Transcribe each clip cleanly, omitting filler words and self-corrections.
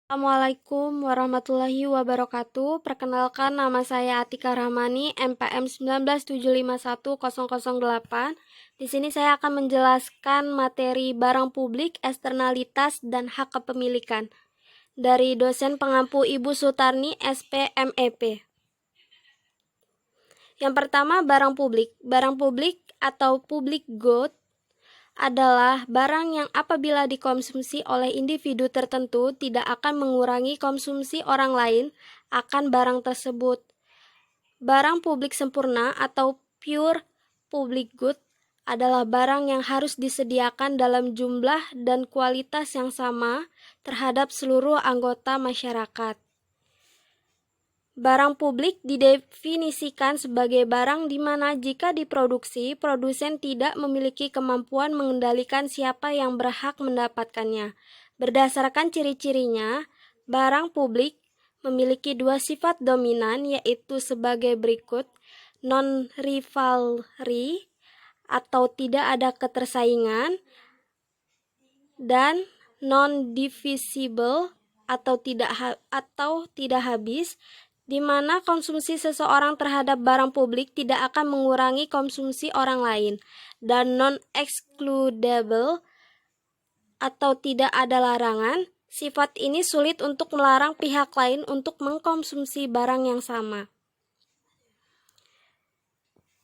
Assalamualaikum warahmatullahi wabarakatuh. Perkenalkan, nama saya Atika Rahmani, NPM 197510008. Di sini saya akan menjelaskan materi barang publik, eksternalitas, dan hak kepemilikan dari dosen pengampu Ibu Sutarni, SPMEP. Yang pertama, barang publik. Barang publik atau public good adalah barang yang apabila dikonsumsi oleh individu tertentu tidak akan mengurangi konsumsi orang lain akan barang tersebut. Barang publik sempurna atau pure public good adalah barang yang harus disediakan dalam jumlah dan kualitas yang sama terhadap seluruh anggota masyarakat. Barang publik didefinisikan sebagai barang di mana jika diproduksi, produsen tidak memiliki kemampuan mengendalikan siapa yang berhak mendapatkannya. Berdasarkan ciri-cirinya, barang publik memiliki dua sifat dominan, yaitu sebagai berikut: non-rivalry atau tidak ada ketersaingan, dan non-divisible atau tidak habis, di mana konsumsi seseorang terhadap barang publik tidak akan mengurangi konsumsi orang lain, dan non-excludable atau tidak ada larangan. Sifat ini sulit untuk melarang pihak lain untuk mengkonsumsi barang yang sama.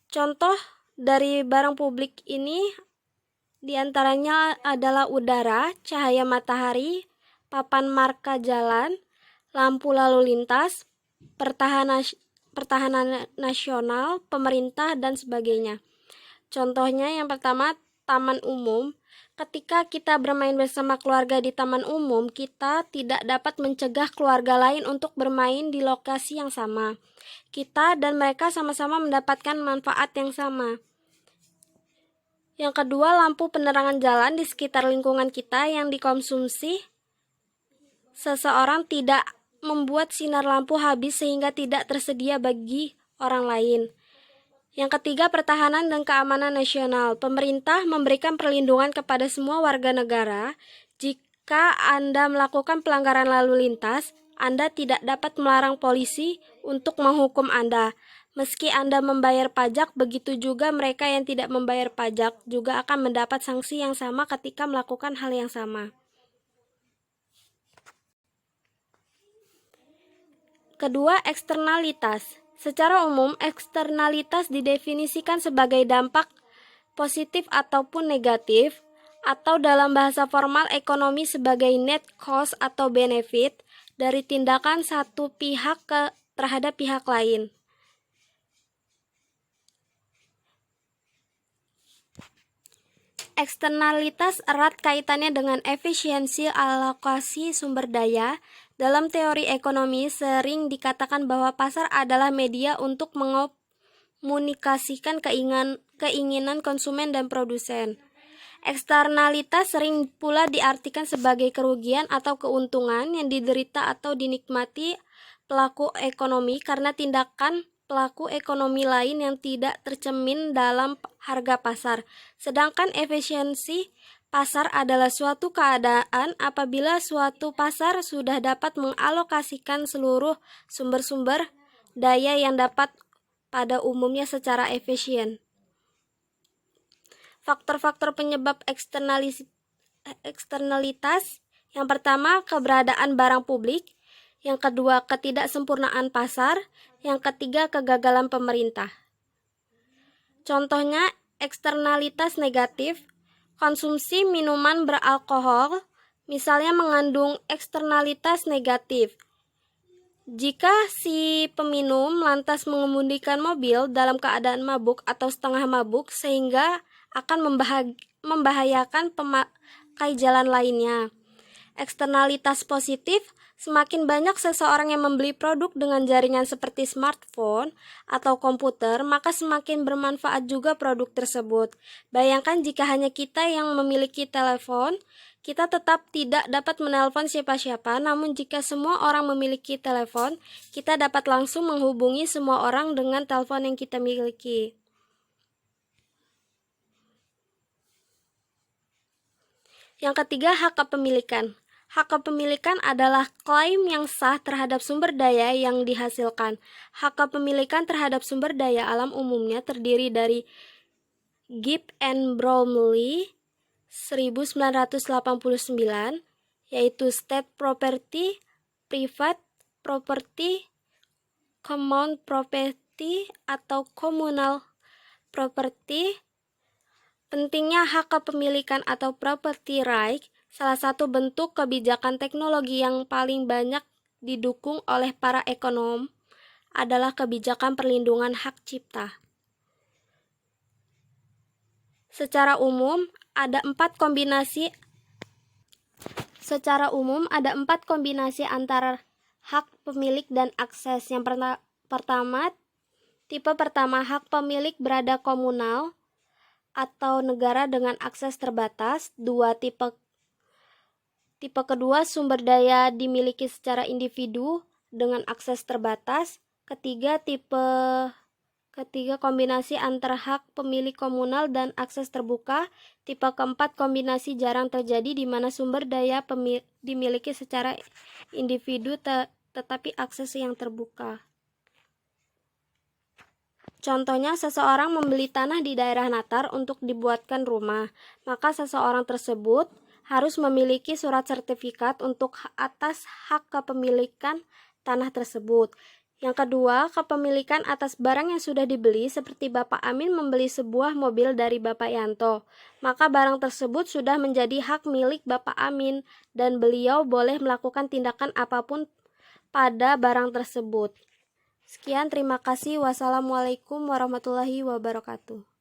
Contoh dari barang publik ini diantaranya adalah udara, cahaya matahari, papan marka jalan, lampu lalu lintas, pertahanan nasional, pemerintah, dan sebagainya. Contohnya yang pertama, taman umum. Ketika kita bermain bersama keluarga di taman umum, kita tidak dapat mencegah keluarga lain untuk bermain di lokasi yang sama. Kita dan mereka sama-sama mendapatkan manfaat yang sama. Yang kedua, lampu penerangan jalan di sekitar lingkungan kita yang dikonsumsi seseorang tidak membuat sinar lampu habis sehingga tidak tersedia bagi orang lain. Yang ketiga, pertahanan dan keamanan nasional. Pemerintah memberikan perlindungan kepada semua warga negara. Jika Anda melakukan pelanggaran lalu lintas, Anda tidak dapat melarang polisi untuk menghukum Anda. Meski Anda membayar pajak, begitu juga mereka yang tidak membayar pajak juga akan mendapat sanksi yang sama ketika melakukan hal yang sama. Kedua, eksternalitas. Secara umum, eksternalitas didefinisikan sebagai dampak positif ataupun negatif, atau dalam bahasa formal ekonomi sebagai net cost atau benefit dari tindakan satu pihak terhadap pihak lain. Eksternalitas erat kaitannya dengan efisiensi alokasi sumber daya. Dalam teori ekonomi sering dikatakan bahwa pasar adalah media untuk mengomunikasikan keinginan konsumen dan produsen. Eksternalitas sering pula diartikan sebagai kerugian atau keuntungan yang diderita atau dinikmati pelaku ekonomi karena tindakan pelaku ekonomi lain yang tidak tercermin dalam harga pasar. Sedangkan efisiensi pasar adalah suatu keadaan apabila suatu pasar sudah dapat mengalokasikan seluruh sumber-sumber daya yang dapat pada umumnya secara efisien. Faktor-faktor penyebab eksternalitas: yang pertama, keberadaan barang publik. Yang kedua, ketidaksempurnaan pasar. Yang ketiga, kegagalan pemerintah. Contohnya, eksternalitas negatif. Konsumsi minuman beralkohol misalnya mengandung eksternalitas negatif. Jika si peminum lantas mengemudikan mobil dalam keadaan mabuk atau setengah mabuk sehingga akan membahayakan pemakai jalan lainnya. Eksternalitas positif: semakin banyak seseorang yang membeli produk dengan jaringan seperti smartphone atau komputer, maka semakin bermanfaat juga produk tersebut. Bayangkan jika hanya kita yang memiliki telepon, kita tetap tidak dapat menelpon siapa-siapa, namun jika semua orang memiliki telepon, kita dapat langsung menghubungi semua orang dengan telepon yang kita miliki. Yang ketiga, hak kepemilikan. Hak kepemilikan adalah klaim yang sah terhadap sumber daya yang dihasilkan. Hak kepemilikan terhadap sumber daya alam umumnya terdiri dari Gibb and Bromley 1989, yaitu state property, private property, common property, atau communal property. Pentingnya hak kepemilikan atau property right, salah satu bentuk kebijakan teknologi yang paling banyak didukung oleh para ekonom adalah kebijakan perlindungan hak cipta. Secara umum, ada empat kombinasi antara hak pemilik dan akses. Yang tipe pertama, hak pemilik berada komunal atau negara dengan akses terbatas. Tipe kedua, sumber daya dimiliki secara individu dengan akses terbatas. Ketiga, kombinasi antara hak pemilik komunal dan akses terbuka. Tipe keempat, kombinasi jarang terjadi di mana sumber daya dimiliki secara individu tetapi akses yang terbuka. Contohnya, seseorang membeli tanah di daerah Natar untuk dibuatkan rumah, maka seseorang tersebut harus memiliki surat sertifikat untuk atas hak kepemilikan tanah tersebut. Yang kedua, kepemilikan atas barang yang sudah dibeli, seperti Bapak Amin membeli sebuah mobil dari Bapak Yanto, maka barang tersebut sudah menjadi hak milik Bapak Amin dan beliau boleh melakukan tindakan apapun pada barang tersebut. Sekian, terima kasih. Wassalamualaikum warahmatullahi wabarakatuh.